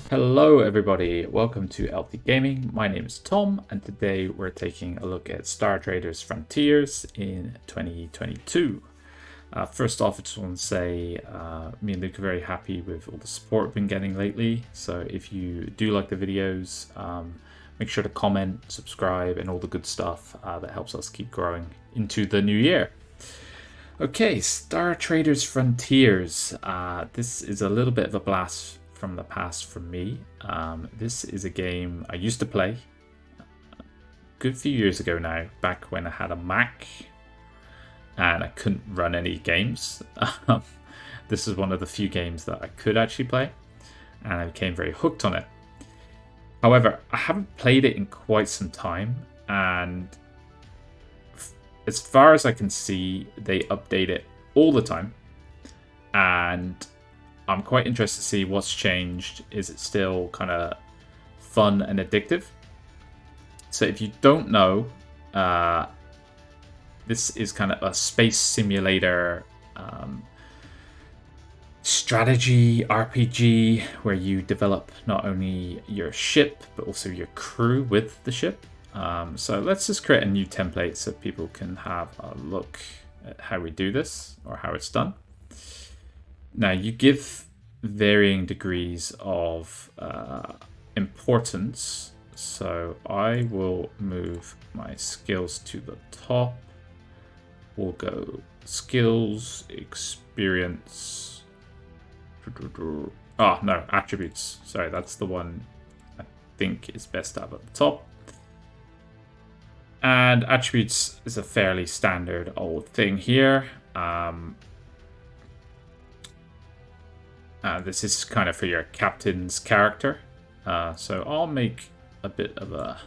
Hello everybody, welcome to LT Gaming. My name is Tom and today we're taking a look at Star Traders Frontiers in 2022. First off, I just want to say me and Luke are very happy with all the support we've been getting lately. So if you do like the videos, make sure to comment, subscribe and all the good stuff that helps us keep growing into the new year. Okay, Star Traders Frontiers. This is a little bit of a blast from the past for me. This is a game I used to play a good few years ago now, back when I had a Mac and I couldn't run any games. This is one of the few games that I could actually play, and I became very hooked on it. However, I haven't played it in quite some time, and as far as I can see, they update it all the time, and I'm quite interested to see what's changed. Is it still kind of fun and addictive? So if you don't know, this is kind of a space simulator strategy RPG where you develop not only your ship, but also your crew with the ship. So let's just create a new template so people can have a look at how we do this or how it's done. Now you give varying degrees of importance. So I will move my skills to the top. We'll go skills, experience. Oh, no, attributes. Sorry, that's the one I think is best to have at the top. And attributes is a fairly standard old thing here. This is kind of for your captain's character. So I'll make a bit of a...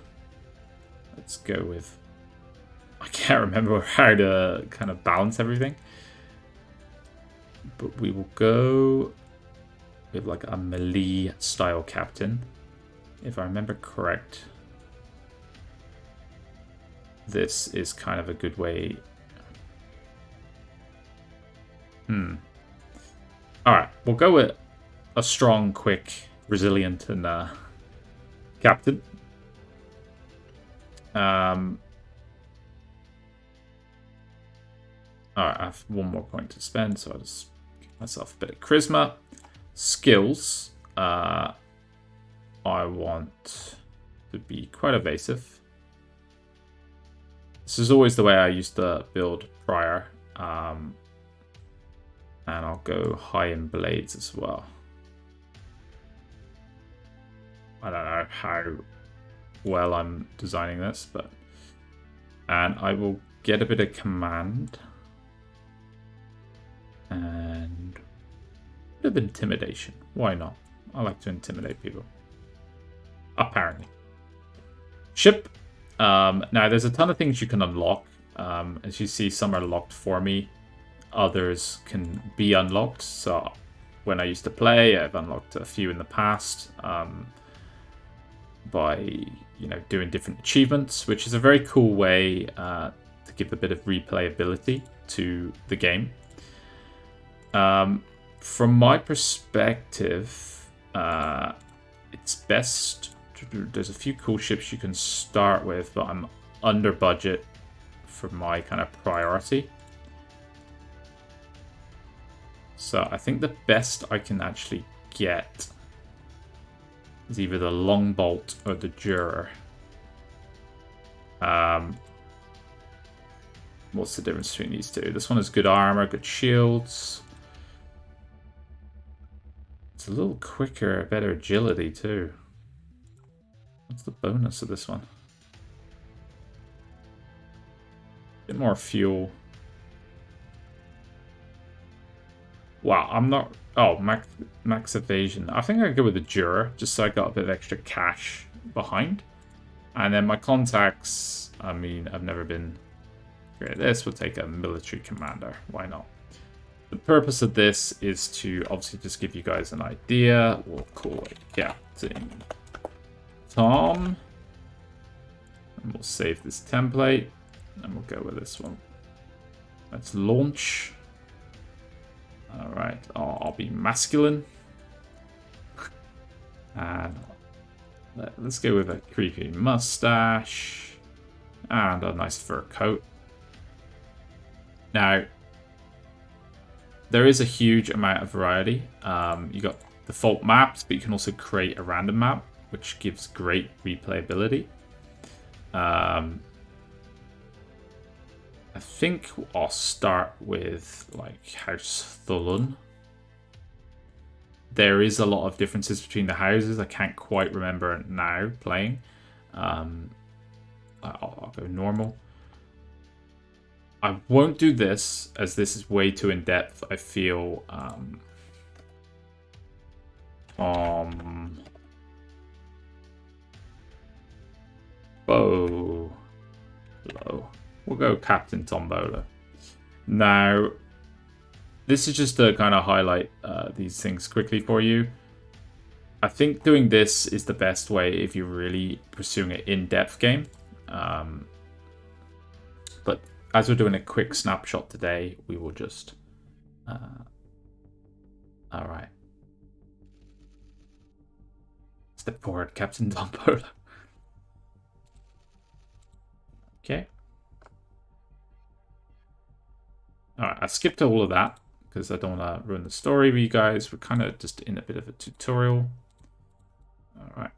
Let's go with... I can't remember how to kind of balance everything. But we will go with like a melee style captain. If I remember correct. This is kind of a good way... Alright, we'll go with a strong, quick, resilient, and captain. Alright, I have one more point to spend, so I'll just give myself a bit of charisma. Skills. I want to be quite evasive. This is always the way I used to build prior. And I'll go high in blades as well. I don't know how well I'm designing this, but... And I will get a bit of command. And a bit of intimidation. Why not? I like to intimidate people. Apparently. Ship. Now, there's a ton of things you can unlock. As you see, some are locked for me. Others can be unlocked. So when I used to play, I've unlocked a few in the past by doing different achievements, which is a very cool way to give a bit of replayability to the game. From my perspective, it's best to do, there's a few cool ships you can start with, but I'm under budget for my kind of priority. So I think the best I can actually get is either the Longbolt or the Juror. What's the difference between these two? This one has good armor, good shields. It's a little quicker, better agility too. What's the bonus of this one? A bit more fuel. Wow, I'm not... Oh, max evasion. I think I'd go with the Juror, just so I got a bit of extra cash behind. And then my contacts, I mean, I've never been great at this. We'll take a military commander. Why not? The purpose of this is to obviously just give you guys an idea. We'll call it Captain Tom. And we'll save this template. And we'll go with this one. Let's launch. Alright, I'll be masculine. And let's go with a creepy mustache and a nice fur coat. Now, there is a huge amount of variety. You got default maps, but you can also create a random map, which gives great replayability. I think I'll start with like House Thulun. There is a lot of differences between the houses. I can't quite remember now playing. I'll go normal. I won't do this, as this is way too in-depth. I feel Bolo. We'll go Captain Tombola. Now, this is just to kind of highlight these things quickly for you. I think doing this is the best way if you're really pursuing an in-depth game. But as we're doing a quick snapshot today, we will just... Alright. Step forward, Captain Tombola. Okay. Alright, I skipped all of that because I don't want to ruin the story with you guys. We're kind of just in a bit of a tutorial. Alright.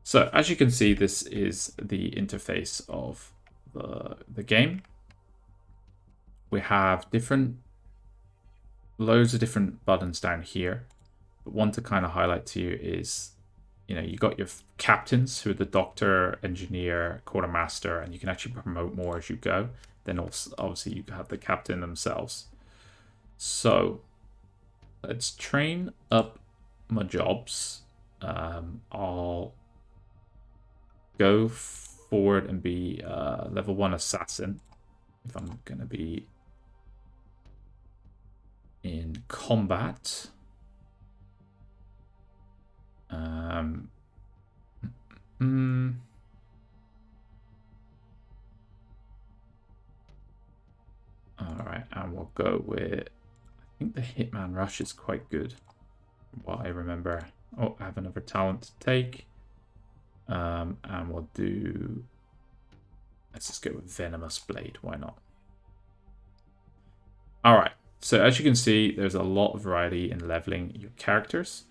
So, as you can see, this is the interface of the game. We have loads of different buttons down here. But one to kind of highlight to you is, you got your captains who are the doctor, engineer, quartermaster, and you can actually promote more as you go. Then also, obviously, you have the captain themselves. So let's train up my jobs. I'll go forward and be level 1 assassin if I'm going to be in combat. Alright, and we'll go with... I think the Hitman Rush is quite good. What I remember. Oh, I have another talent to take. And we'll do... Let's just go with Venomous Blade. Why not? Alright, so as you can see, there's a lot of variety in leveling your characters.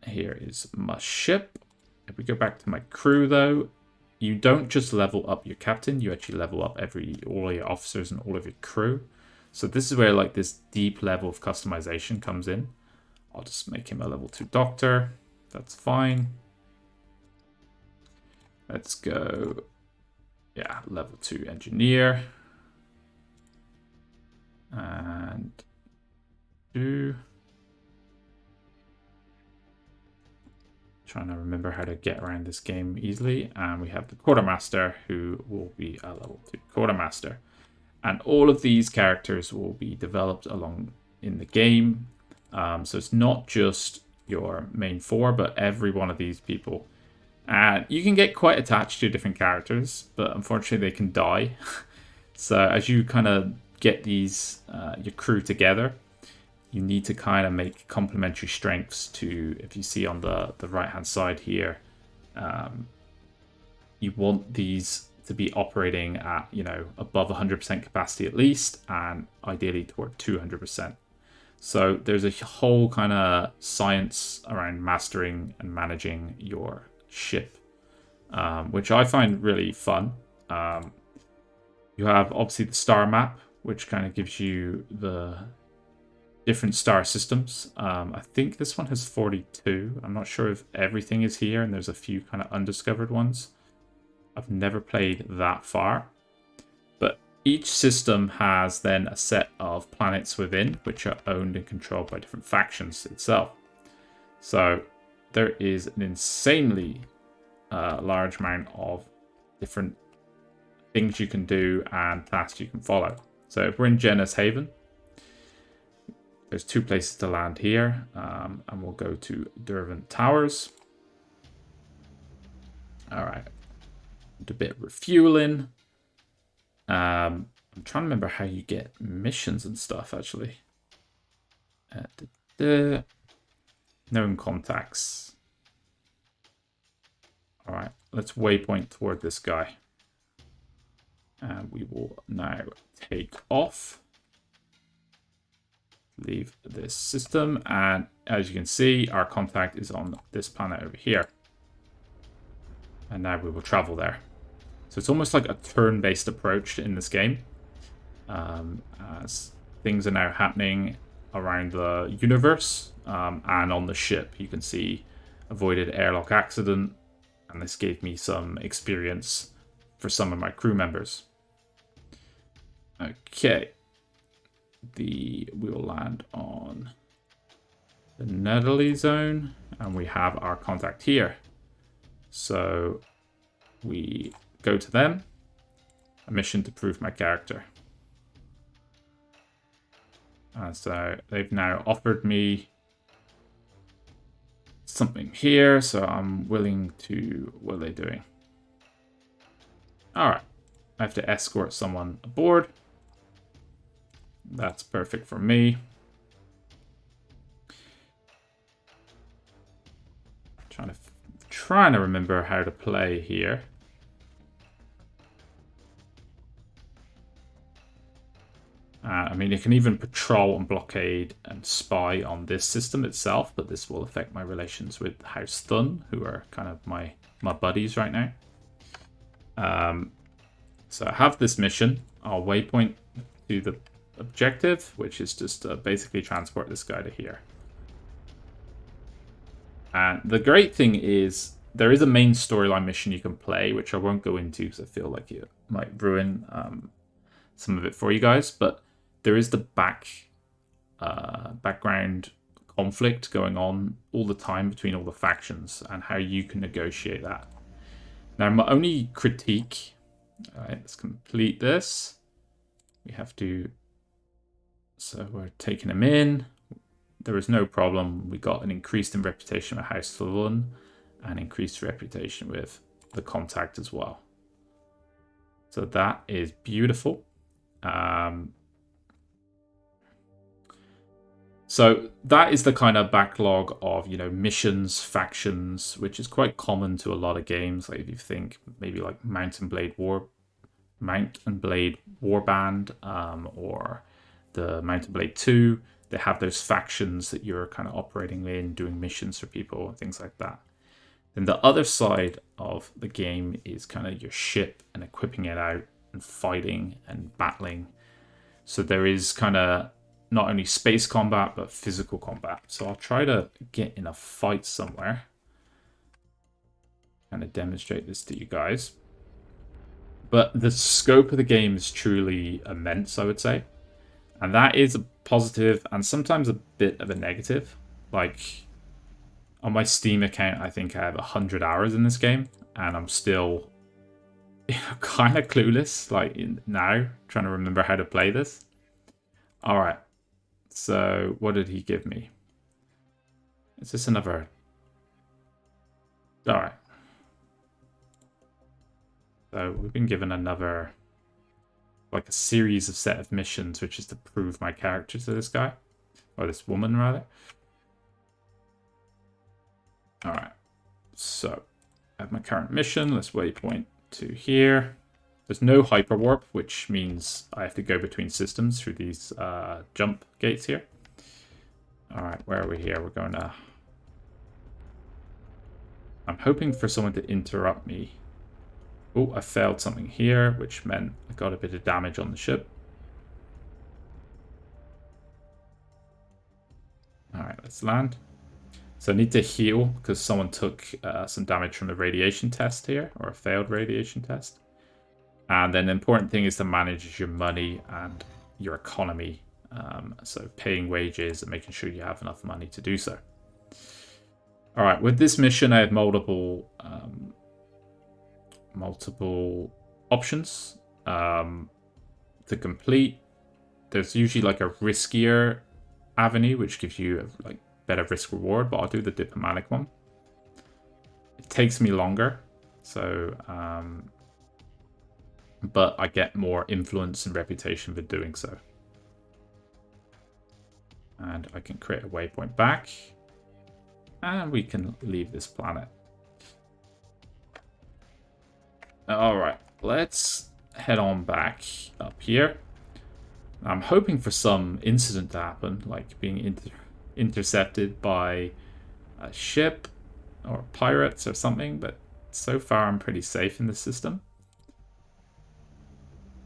Here is my ship. If we go back to my crew, though, you don't just level up your captain, you actually level up all your officers and all of your crew. So this is where like this deep level of customization comes in. I'll just make him a level 2 doctor. That's fine. Let's go, yeah, level 2 engineer. And trying to remember how to get around this game easily. And we have the quartermaster, who will be a level 2 quartermaster. And all of these characters will be developed along in the game. So it's not just your main 4, but every one of these people. And you can get quite attached to different characters, but unfortunately they can die. So as you kind of get these your crew together, you need to kind of make complementary strengths to, if you see on the right hand side here, you want these to be operating at, above 100% capacity at least, and ideally toward 200%. So there's a whole kind of science around mastering and managing your ship, which I find really fun. You have obviously the star map, which kind of gives you the different star systems. I think this one has 42. I'm not sure if everything is here, and there's a few kind of undiscovered ones. I've never played that far. But each system has then a set of planets within, which are owned and controlled by different factions itself. So there is an insanely large amount of different things you can do and tasks you can follow. So if we're in Jenna's Haven, there's 2 places to land here, and we'll go to Derwent Towers. All right, a bit of refueling. I'm trying to remember how you get missions and stuff, actually. Known contacts. All right, let's waypoint toward this guy. And we will now take off. Leave this system. And as you can see, our contact is on this planet over here. And now we will travel there. So it's almost like a turn-based approach in this game. As things are now happening around the universe and on the ship. You can see avoided airlock accident. And this gave me some experience for some of my crew members. Okay. We will land on the Netherly zone. And we have our contact here. So we go to them. A mission to prove my character. So they've now offered me something here, so I'm willing to... What are they doing? Alright. I have to escort someone aboard. That's perfect for me. Trying to remember how to play here. I mean, you can even patrol and blockade and spy on this system itself, but this will affect my relations with House Thun, who are kind of my buddies right now. So I have this mission. I'll waypoint to the objective, which is just basically transport this guy to here. And the great thing is there is a main storyline mission you can play, which I won't go into because I feel like it might ruin some of it for you guys, but there is the background conflict going on all the time between all the factions and how you can negotiate that. Now, my only critique... Alright, let's complete this. We have to... So we're taking him in. There is no problem. We got an increase in reputation with House Thun and increased reputation with the contact as well. So that is beautiful. So that is the kind of backlog of, you know, missions, factions, which is quite common to a lot of games. Like if you think maybe like Mount and Blade Warband, or the Mount and Blade 2, they have those factions that you're kind of operating in, doing missions for people, things like that. Then the other side of the game is kind of your ship and equipping it out and fighting and battling. So there is kind of not only space combat, but physical combat. So I'll try to get in a fight somewhere. Kind of demonstrate this to you guys. But the scope of the game is truly immense, I would say. And that is a positive and sometimes a bit of a negative. Like, on my Steam account, I think I have 100 hours in this game. And I'm still kind of clueless, like now, trying to remember how to play this. Alright. So, what did he give me? Is this another... Alright. So, we've been given another... like a series of set of missions, which is to prove my character to this guy. Or this woman, rather. Alright. So, I have my current mission. Let's waypoint to here. There's no hyperwarp, which means I have to go between systems through these jump gates here. Alright, where are we here? We're going to... I'm hoping for someone to interrupt me. Oh, I failed something here, which meant I got a bit of damage on the ship. Alright, let's land. So I need to heal because someone took some damage from the radiation test here, or a failed radiation test. And then the important thing is to manage your money and your economy. So paying wages and making sure you have enough money to do so. All right, with this mission, I have multiple options to complete. There's usually like a riskier avenue, which gives you like better risk reward, but I'll do the diplomatic one. It takes me longer, so but I get more influence and reputation for doing so. And I can create a waypoint back. And we can leave this planet. Alright, let's head on back up here. I'm hoping for some incident to happen, like being intercepted by a ship or pirates or something, but so far I'm pretty safe in the system.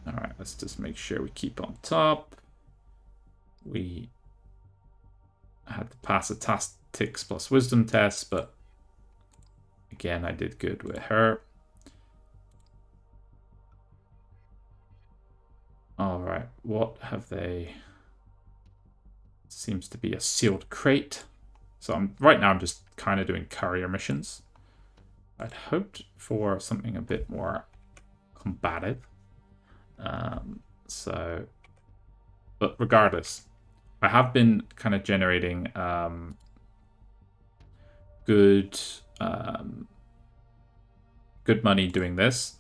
Alright, let's just make sure we keep on top. We had to pass a tactics plus wisdom test, but again, I did good with her. Alright, what have they... Seems to be a sealed crate. So right now I'm just kind of doing courier missions. I'd hoped for something a bit more combative. But regardless, I have been kind of generating good money doing this.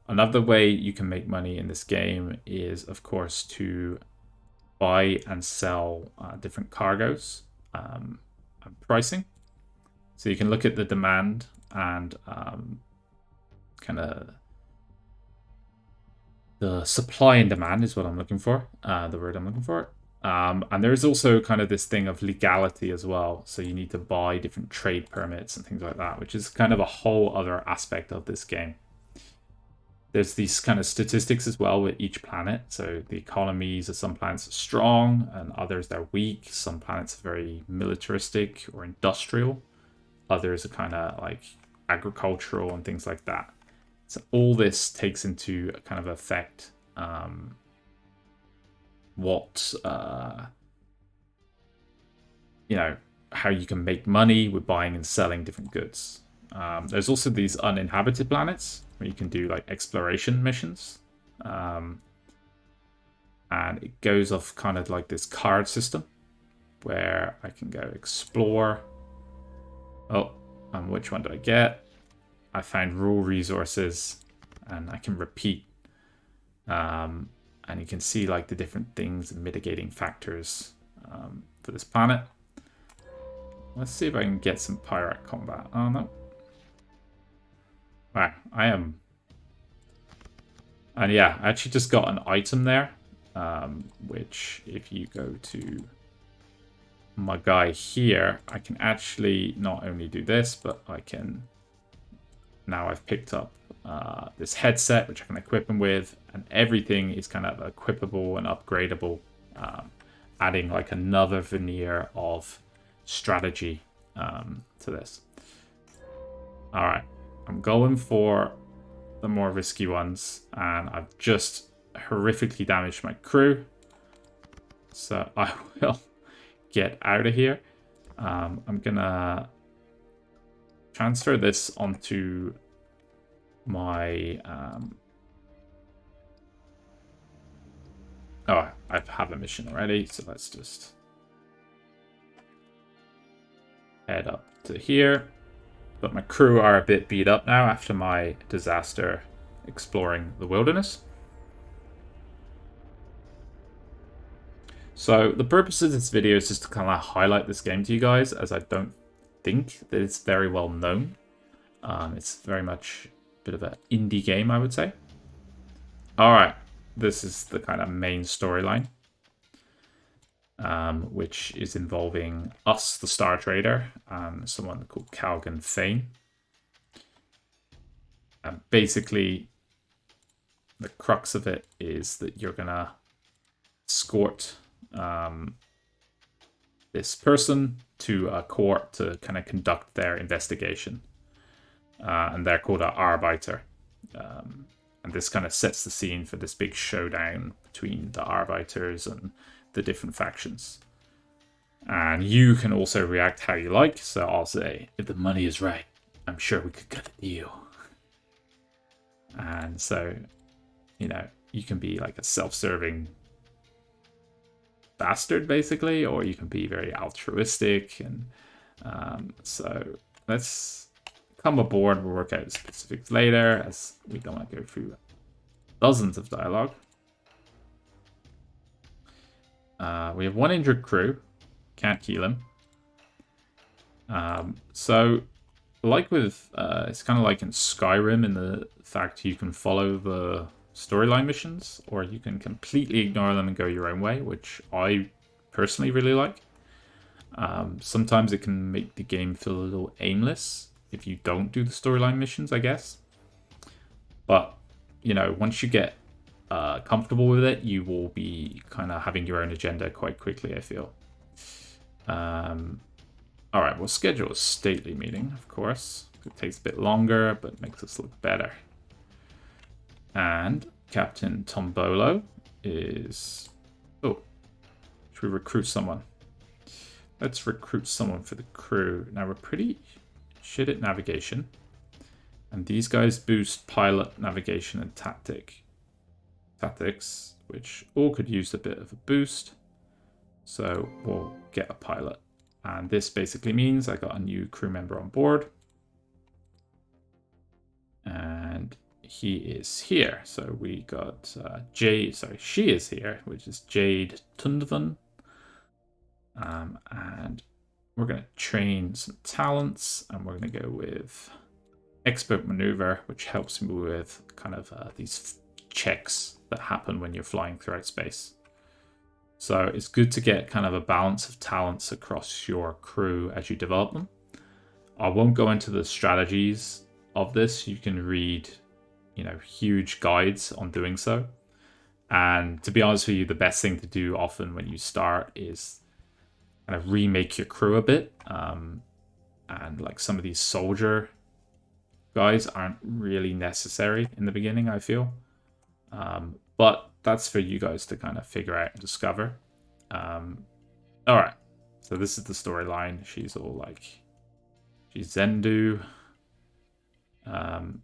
Another way you can make money in this game is, of course, to buy and sell different cargoes and pricing. So you can look at the demand and kind of the supply and demand is what I'm looking for, the word I'm looking for. And there's also kind of this thing of legality as well. So you need to buy different trade permits and things like that, which is kind of a whole other aspect of this game. There's these kind of statistics as well with each planet. So the economies of some planets are strong and others they're weak. Some planets are very militaristic or industrial. Others are kind of like agricultural and things like that. So all this takes into kind of effect what, how you can make money with buying and selling different goods. There's also these uninhabited planets where you can do like exploration missions. And it goes off kind of like this card system where I can go explore. Oh, and which one did I get? I found raw resources and I can repeat. And you can see like the different things and mitigating factors for this planet. Let's see if I can get some pirate combat. Oh, no. Wow, I am... And yeah, I actually just got an item there, which if you go to my guy here, I can actually not only do this, but I can... Now I've picked up this headset, which I can equip him with, and everything is kind of equipable and upgradable, adding like another veneer of strategy to this. All right, I'm going for the more risky ones, and I've just horrifically damaged my crew, so I will get out of here. I'm gonna transfer this onto my oh, I have a mission already, so let's just head up to here. But my crew are a bit beat up now after my disaster exploring the wilderness. So the purpose of this video is just to kind of highlight this game to you guys, as I don't think that it's very well known. It's very much a bit of an indie game, I would say. Alright, this is the kind of main storyline, which is involving us, the Star Trader, and someone called Calgan Fane. And basically, the crux of it is that you're gonna escort this person to a court to kind of conduct their investigation. And they're called an Arbeiter. And this kind of sets the scene for this big showdown between the Arbeiters and the different factions. And you can also react how you like. So I'll say, if the money is right, I'm sure we could cut a deal. And so, you can be like a self-serving bastard, basically, or you can be very altruistic. And so let's come aboard. We'll work out the specifics later, as we don't want to go through dozens of dialogue. We have one injured crew. Can't heal him. So like with, it's kind of like in Skyrim in the fact you can follow the storyline missions, or you can completely ignore them and go your own way, which I personally really like. Sometimes it can make the game feel a little aimless if you don't do the storyline missions, I guess. But, you know, once you get comfortable with it, you will be kind of having your own agenda quite quickly, I feel. All right, we'll schedule a stately meeting, of course. It takes a bit longer, but makes us look better. And Captain Tombolo is... Oh, should we recruit someone? Let's recruit someone for the crew. Now, we're pretty shit at navigation. And these guys boost pilot, navigation, and tactics, which all could use a bit of a boost. So we'll get a pilot. And this basically means I got a new crew member on board. And he is here. So we got she is here, which is Jade Tundvan. And we're going to train some talents, and we're going to go with expert maneuver, which helps me with kind of these checks that happen when you're flying throughout space. So it's good to get kind of a balance of talents across your crew as you develop them. I won't go into the strategies of this. You can read, you know, huge guides on doing so. And to be honest with you, the best thing to do often when you start is kind of remake your crew a bit. And like some of these soldier guys aren't really necessary in the beginning, I feel. But that's for you guys to kind of figure out and discover. Alright, so this is the storyline. She's all like, she's Zendu. And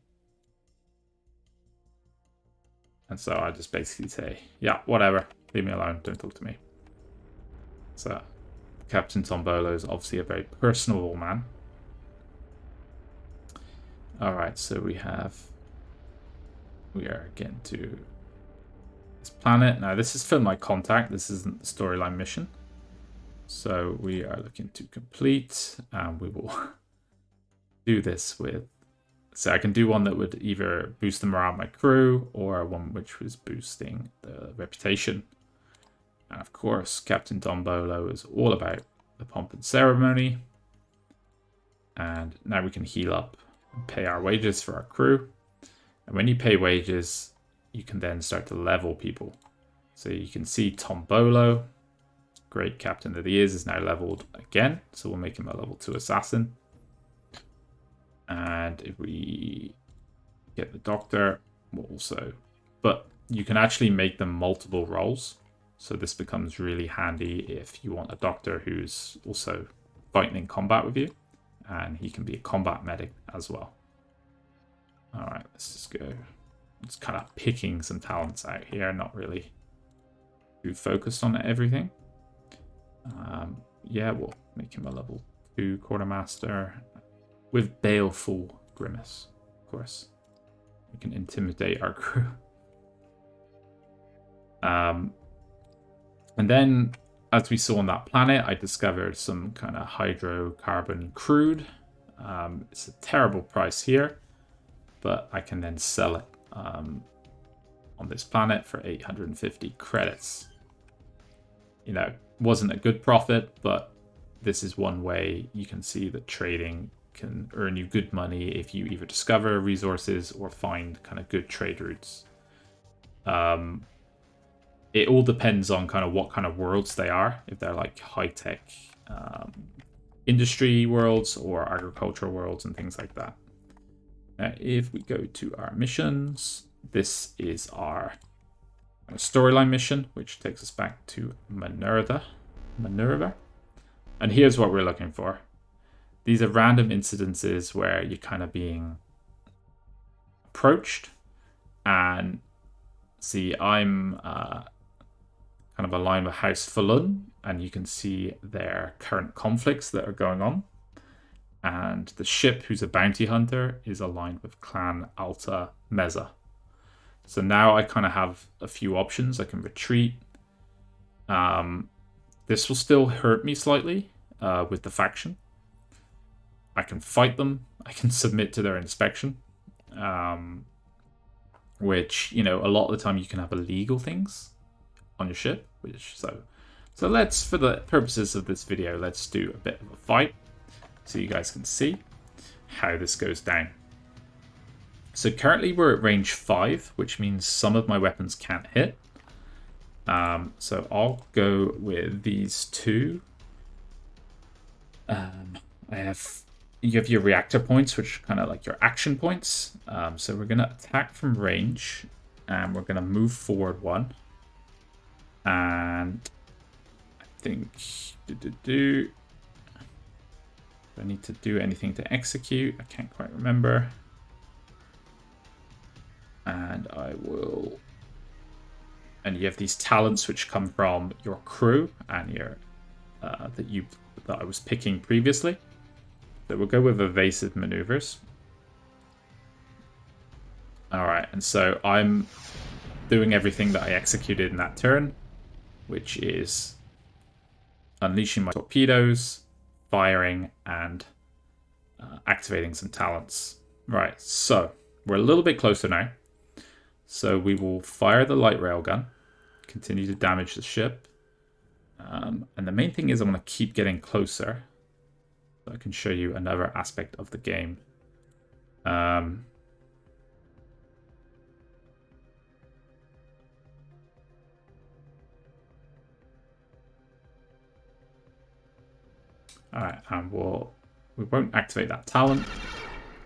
so I just basically say, yeah, whatever, leave me alone, don't talk to me. So Captain Tombolo is obviously a very personable man. Alright, so we are getting to this planet. Now, this is for my contact. This isn't the storyline mission. So we are looking to complete, and we will do this with... So I can do one that would either boost the morale of my crew, or one which was boosting the reputation. And of course, Captain Dombolo is all about the pomp and ceremony. And now we can heal up and pay our wages for our crew. And when you pay wages, you can then start to level people. So you can see Tombolo, great captain that he is now leveled again. So we'll make him a level 2 assassin. And if we get the doctor, we'll also... But you can actually make them multiple roles. So this becomes really handy if you want a doctor who's also fighting in combat with you. And he can be a combat medic as well. Alright, let's just go. Just kind of picking some talents out here, not really too focused on everything. Yeah, we'll make him a level 2 quartermaster with baleful grimace, of course. We can intimidate our crew. And then, as we saw on that planet, I discovered some kind of hydrocarbon crude. It's a terrible price here, but I can then sell it on this planet for 850 credits. You know, wasn't a good profit, but this is one way you can see that trading can earn you good money if you either discover resources or find kind of good trade routes. It all depends on kind of what kind of worlds they are. If they're like high-tech industry worlds or agricultural worlds and things like that. Now, if we go to our missions, this is our storyline mission, which takes us back to Minerva. And here's what we're looking for. These are random incidences where you're kind of being approached. And see, I'm kind of aligned with House Falun, and you can see their current conflicts that are going on. And the ship, who's a bounty hunter, is aligned with Clan Alta Meza. So now I kind of have a few options. I can retreat. This will still hurt me slightly with the faction. I can fight them. I can submit to their inspection. Which, you know, a lot of the time you can have illegal things on your ship. So let's, for the purposes of this video, let's do a bit of a fight so you guys can see how this goes down. So currently we're at range 5, which means some of my weapons can't hit. So I'll go with these two. You have your reactor points, which are kind of like your action points. So we're going to attack from range, and we're going to move forward 1. And I think... Do I need to do anything to execute? I can't quite remember. And I will... And you have these talents which come from your crew and your that I was picking previously. So we'll go with evasive maneuvers. Alright, and so I'm doing everything that I executed in that turn, which is unleashing my torpedoes, firing, and activating some talents. Right, so we're a little bit closer now. So we will fire the light railgun, continue to damage the ship. And the main thing is I want to keep getting closer so I can show you another aspect of the game. Alright, and we won't activate that talent.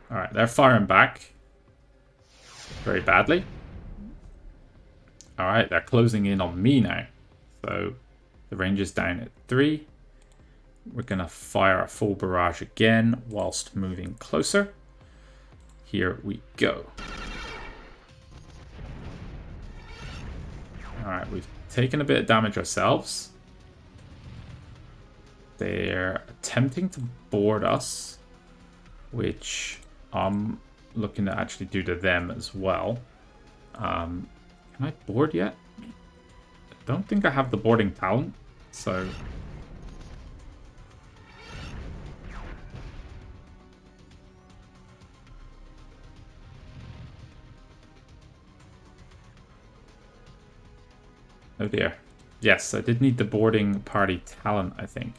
Alright, they're firing back very badly. Alright, they're closing in on me now. So the range is down at 3. We're going to fire a full barrage again whilst moving closer. Here we go. Alright, we've taken a bit of damage ourselves. They're attempting to board us, which I'm looking to actually do to them as well. Can I board yet? I don't think I have the boarding talent, so... Oh dear. Yes, I did need the boarding party talent, I think.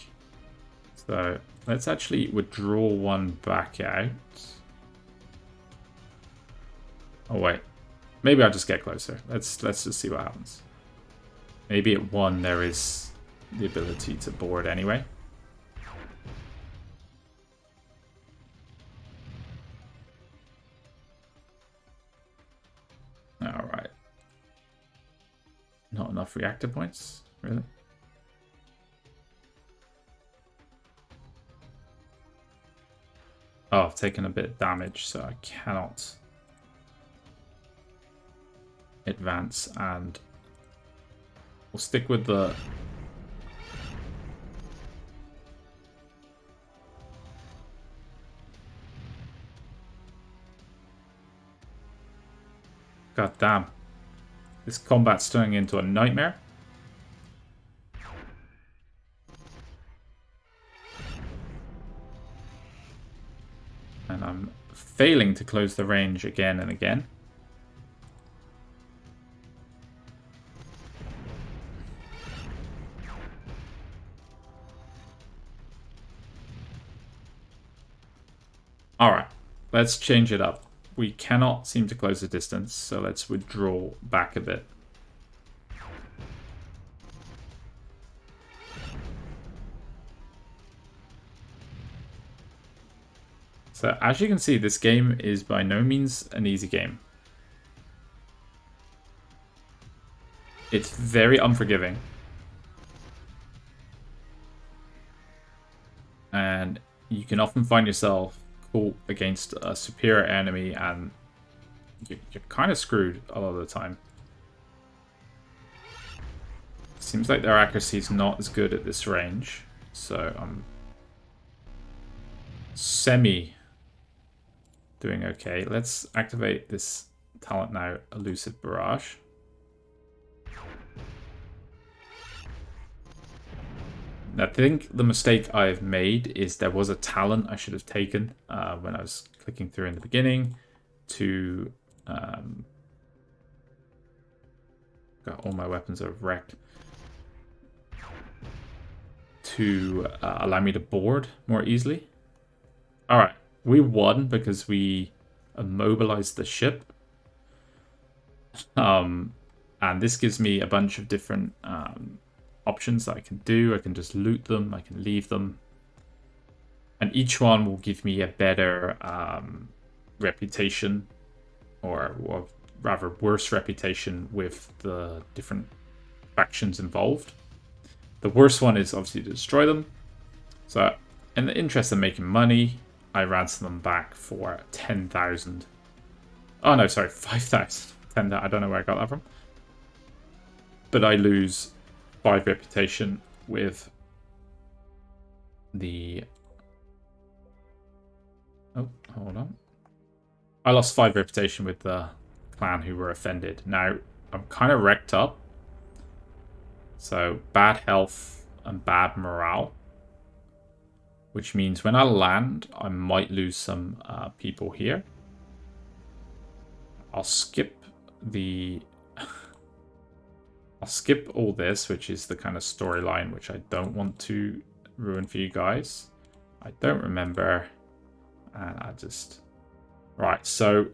So let's actually withdraw 1 back out. Oh wait. Maybe I'll just get closer. Let's just see what happens. Maybe at 1 there is the ability to board anyway. Alright. Not enough reactor points, really? Oh, I've taken a bit of damage, so I cannot advance, and we'll stick with the... God damn. This combat's turning into a nightmare. And I'm failing to close the range again and again. Alright, let's change it up. We cannot seem to close the distance, so let's withdraw back a bit. So as you can see, this game is by no means an easy game. It's very unforgiving. And you can often find yourself caught against a superior enemy and you're kind of screwed a lot of the time. Seems like their accuracy is not as good at this range, so I'm semi doing okay. Let's activate this talent now, Elusive Barrage. And I think the mistake I've made is there was a talent I should have taken when I was clicking through in the beginning to... God, all my weapons are wrecked. To allow me to board more easily. Alright, we won because we immobilized the ship. And this gives me a bunch of different options that I can do. I can just loot them, I can leave them. And each one will give me a better reputation, or rather worse reputation with the different factions involved. The worst one is obviously to destroy them. So in the interest of making money, I ransom them back for 10,000. Oh no, sorry, 5,000. I don't know where I got that from. But I lose 5 reputation with the... Oh, hold on. I lost 5 reputation with the clan who were offended. Now, I'm kind of wrecked up. So, bad health and bad morale. Which means when I land, I might lose some people here. I'll skip the... I'll skip all this, which is the kind of storyline which I don't want to ruin for you guys. I don't remember. And I just... Right, so...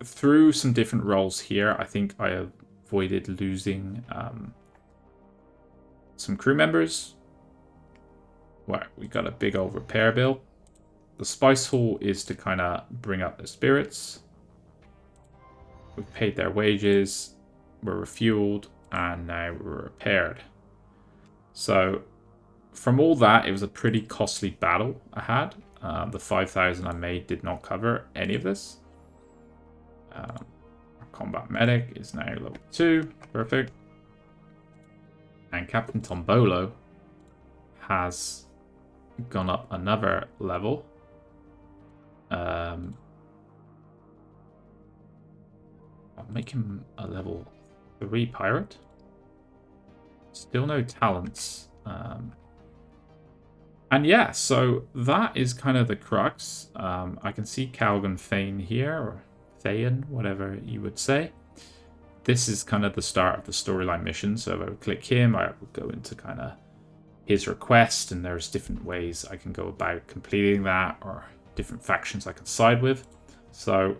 Through some different roles here, I think I avoided losing some crew members. Well, we got a big old repair bill. The spice hall is to kind of bring up their spirits. We've paid their wages, we're refueled, and now we're repaired. So from all that, it was a pretty costly battle I had. The 5,000 I made did not cover any of this. Our combat medic is now level 2. Perfect. And Captain Tombolo has gone up another level. I'll make him a level 3 pirate. Still no talents. And yeah, so that is kind of the crux. I can see Calgon Thane here, or Thayan, whatever you would say. This is kind of the start of the storyline mission. So if I would click him, I would go into kind of his request, and there's different ways I can go about completing that, or different factions I can side with. So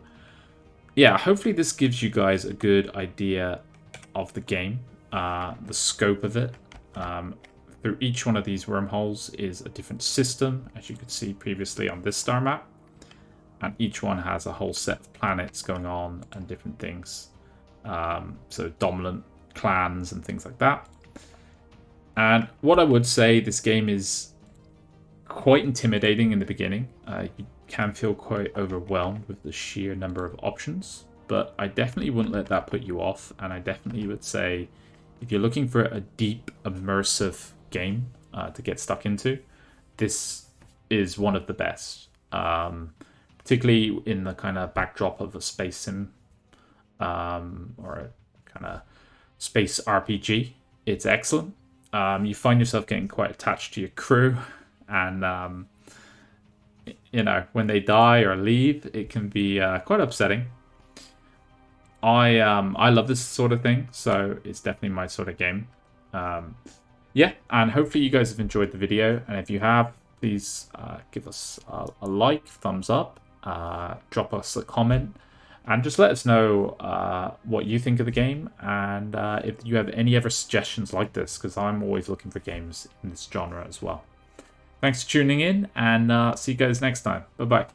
yeah, hopefully this gives you guys a good idea of the game, the scope of it. Through each one of these wormholes is a different system, as you could see previously on this star map. And each one has a whole set of planets going on and different things. So dominant clans and things like that. And what I would say, this game is quite intimidating in the beginning. You can feel quite overwhelmed with the sheer number of options. But I definitely wouldn't let that put you off. And I definitely would say, if you're looking for a deep, immersive game to get stuck into, this is one of the best. Particularly in the kind of backdrop of a space sim or a kind of space RPG. It's excellent. You find yourself getting quite attached to your crew, and you know, when they die or leave, it can be quite upsetting. I love this sort of thing, so it's definitely my sort of game. Yeah, and hopefully you guys have enjoyed the video, and if you have, please give us a like, thumbs up, drop us a comment, and just let us know what you think of the game, and if you have any other suggestions like this, because I'm always looking for games in this genre as well. Thanks for tuning in, and see you guys next time. Bye-bye.